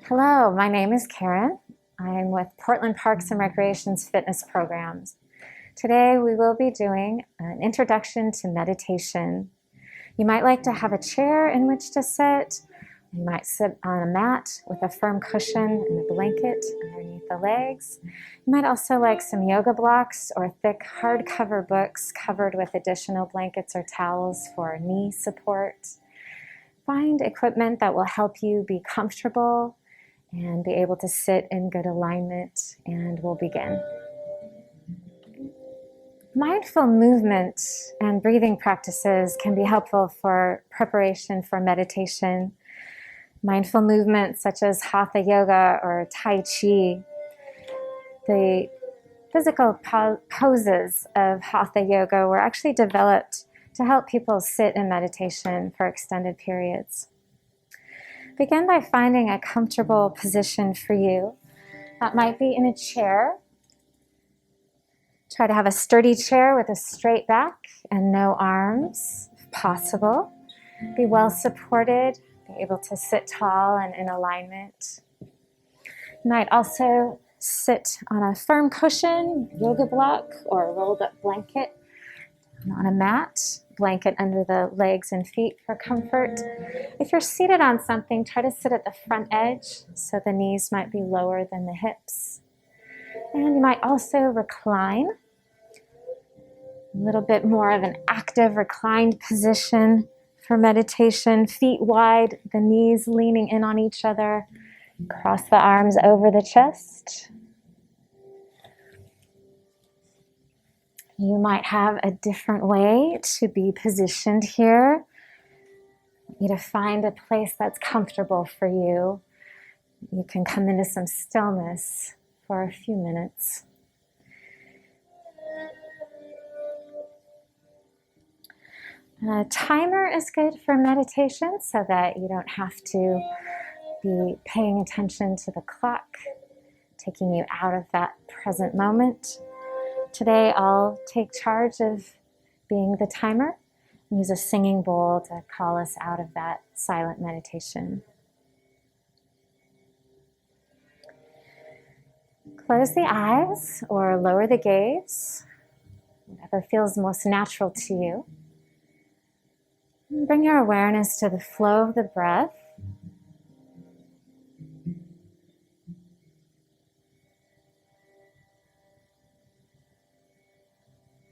Hello, my name is Karen. I'm with Portland Parks and Recreation's fitness programs. Today we will be doing an introduction to meditation. You might like to have a chair in which to sit. You might sit on a mat with a firm cushion and a blanket underneath the legs. You might also like some yoga blocks or thick hardcover books covered with additional blankets or towels for knee support. Find equipment that will help you be comfortable and be able to sit in good alignment, and we'll begin. Mindful movement and breathing practices can be helpful for preparation for meditation. Mindful movements such as Hatha Yoga or Tai Chi. The physical poses of Hatha Yoga were actually developed to help people sit in meditation for extended periods. Begin by finding a comfortable position for you. That might be in a chair. Try to have a sturdy chair with a straight back and no arms, if possible. Be well supported, be able to sit tall and in alignment. You might also sit on a firm cushion, yoga block, or a rolled up blanket on a mat. Blanket under the legs and feet for comfort. If you're seated on something, try to sit at the front edge so the knees might be lower than the hips. And you might also recline. A little bit more of an active reclined position for meditation. Feet wide, the knees leaning in on each other. Cross the arms over the chest. You might have a different way to be positioned here. You to find a place that's comfortable for you. You can come into some stillness for a few minutes. A timer is good for meditation so that you don't have to be paying attention to the clock, taking you out of that present moment. Today I'll take charge of being the timer and use a singing bowl to call us out of that silent meditation. Close the eyes or lower the gaze, whatever feels most natural to you. And bring your awareness to the flow of the breath.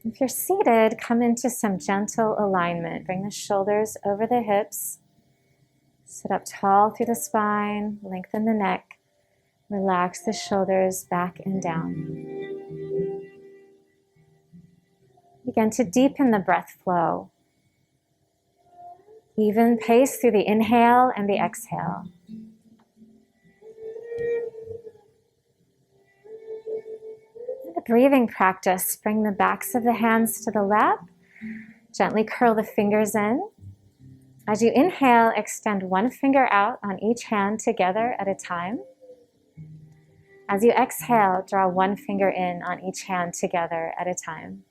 If you're seated, come into some gentle alignment. Bring the shoulders over the hips. Sit up tall through the spine. Lengthen the neck. Relax the shoulders back and down. Begin to deepen the breath flow. Even pace through the inhale and the exhale. Breathing practice. Bring the backs of the hands to the lap. Gently curl the fingers in. As you inhale, extend one finger out on each hand together at a time. As you exhale, draw one finger in on each hand together at a time.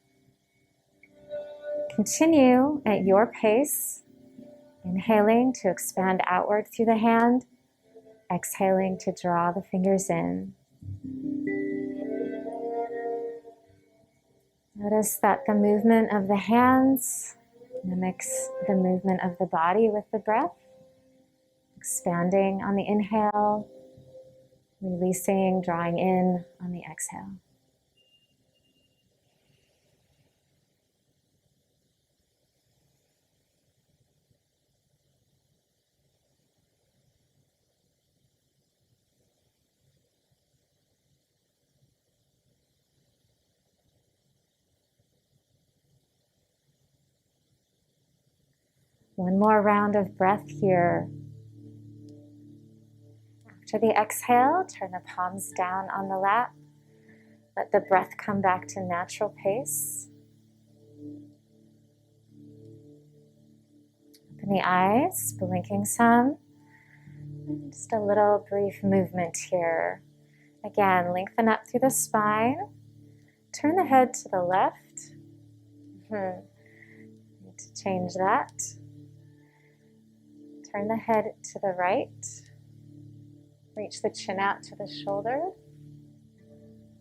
Continue at your pace, inhaling to expand outward through the hand, exhaling to draw the fingers in. Notice that the movement of the hands mimics the movement of the body with the breath. Expanding on the inhale, releasing, drawing in on the exhale. One more round of breath here. After the exhale, turn the palms down on the lap. Let the breath come back to natural pace. Open the eyes, blinking some. And just a little brief movement here. Again, lengthen up through the spine. Turn the head to the left. Need to change that. Turn the head to the right. Reach the chin out to the shoulder.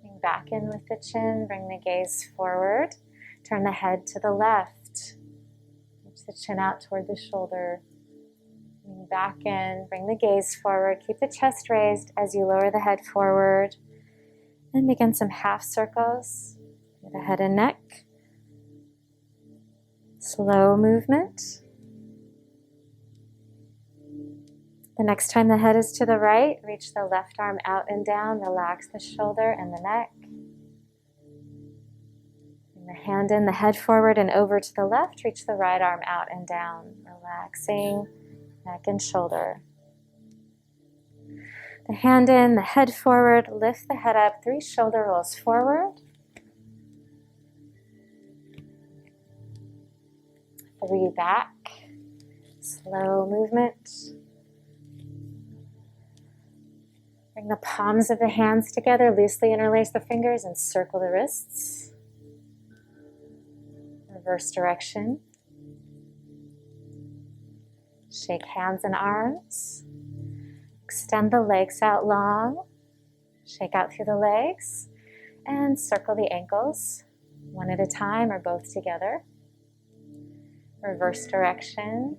Bring back in with the chin. Bring the gaze forward. Turn the head to the left. Reach the chin out toward the shoulder. Bring back in. Bring the gaze forward. Keep the chest raised as you lower the head forward. And begin some half circles through the head and neck. Slow movement. The next time the head is to the right, reach the left arm out and down. Relax the shoulder and the neck. Bring the hand in, the head forward and over to the left. Reach the right arm out and down. Relaxing neck and shoulder. The hand in, the head forward. Lift the head up. 3 shoulder rolls forward. 3 back. Slow movement. Bring the palms of the hands together, loosely interlace the fingers and circle the wrists. Reverse direction. Shake hands and arms. Extend the legs out long. Shake out through the legs. And circle the ankles, one at a time or both together. Reverse direction.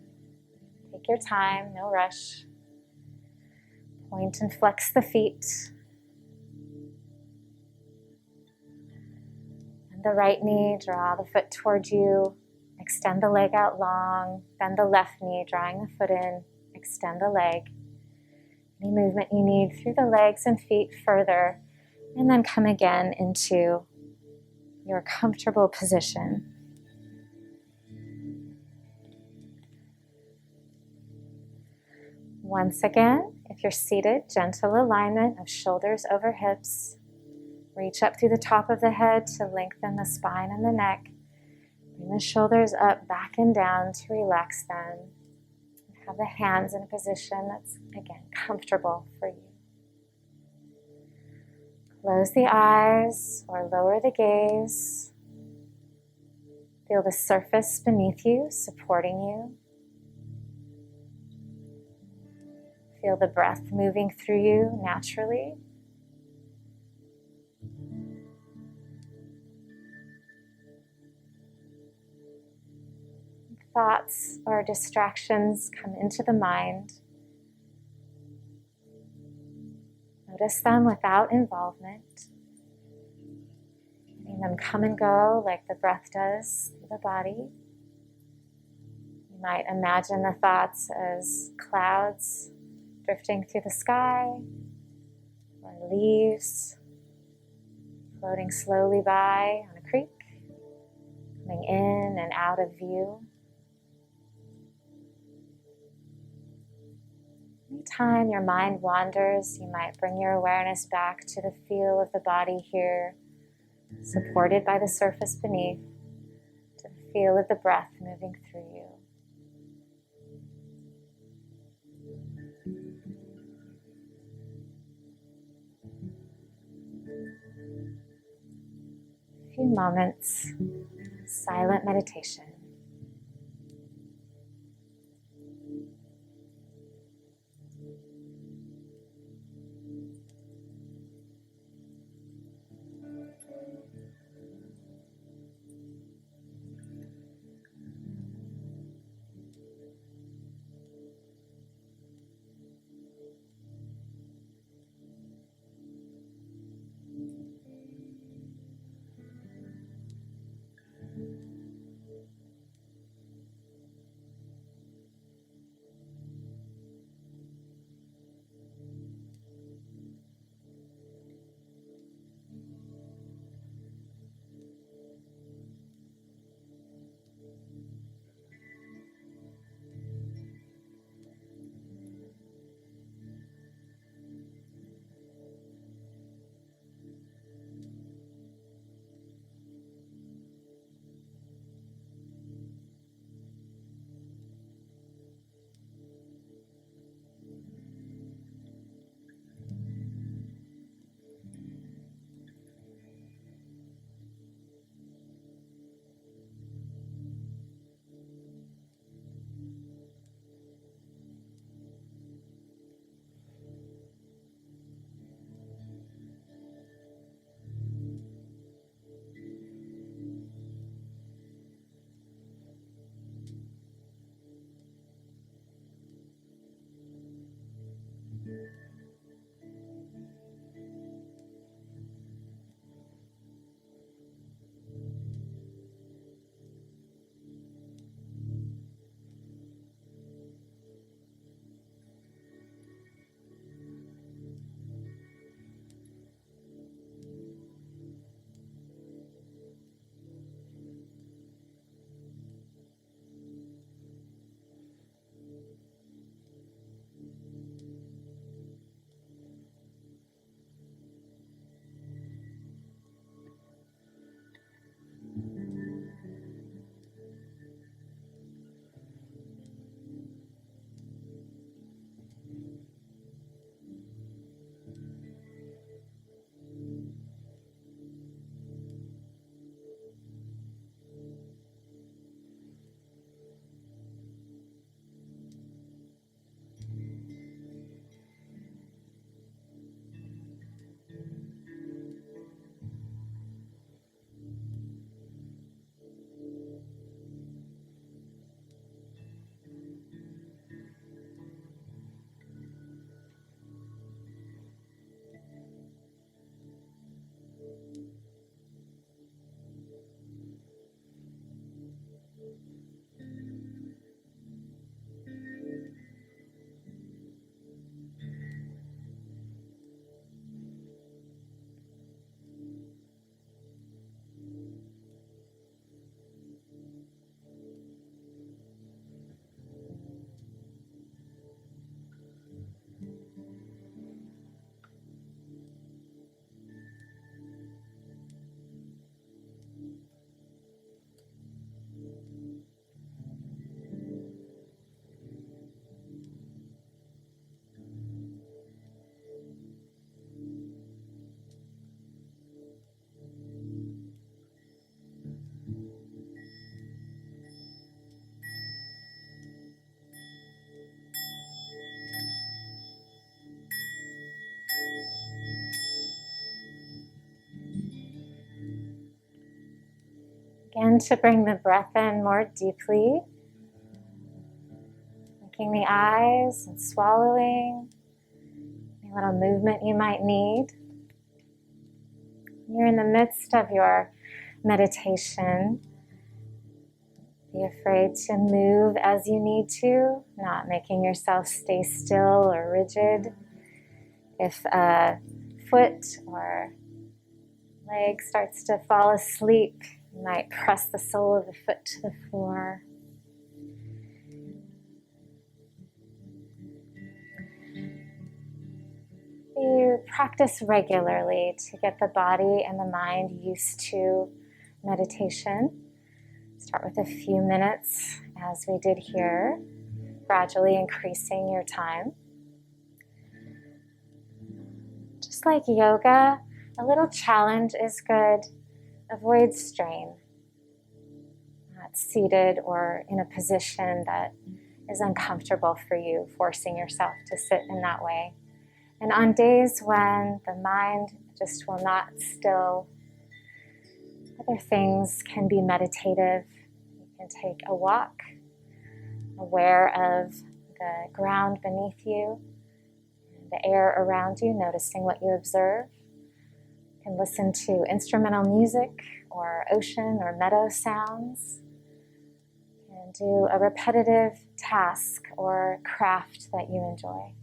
Take your time, no rush. Point and flex the feet. And the right knee, draw the foot toward you. Extend the leg out long. Bend the left knee, drawing the foot in. Extend the leg. Any movement you need through the legs and feet further. And then come again into your comfortable position. Once again, if you're seated, gentle alignment of shoulders over hips. Reach up through the top of the head to lengthen the spine and the neck. Bring the shoulders up, back and down to relax them. And have the hands in a position that's, again, comfortable for you. Close the eyes or lower the gaze. Feel the surface beneath you, supporting you. Feel the breath moving through you naturally. Thoughts or distractions come into the mind. Notice them without involvement. Letting them come and go like the breath does through the body. You might imagine the thoughts as clouds drifting through the sky, or leaves floating slowly by on a creek, coming in and out of view. Anytime your mind wanders, you might bring your awareness back to the feel of the body here, supported by the surface beneath, to the feel of the breath moving through you. A few moments, silent meditation. Again, to bring the breath in more deeply, blinking the eyes and swallowing, any little movement you might need. You're in the midst of your meditation. Be afraid to move as you need to, not making yourself stay still or rigid. If a foot or leg starts to fall asleep, you might press the sole of the foot to the floor. You practice regularly to get the body and the mind used to meditation. Start with a few minutes, as we did here, gradually increasing your time. Just like yoga, a little challenge is good. Avoid strain. Not seated or in a position that is uncomfortable for you, forcing yourself to sit in that way. And on days when the mind just will not still, other things can be meditative. You can take a walk, aware of the ground beneath you, the air around you, noticing what you observe. You can listen to instrumental music or ocean or meadow sounds. You can do a repetitive task or craft that you enjoy.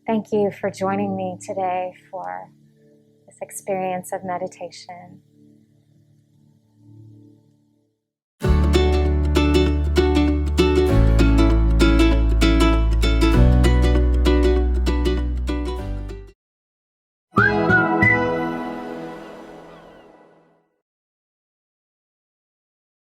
Thank you for joining me today for this experience of meditation.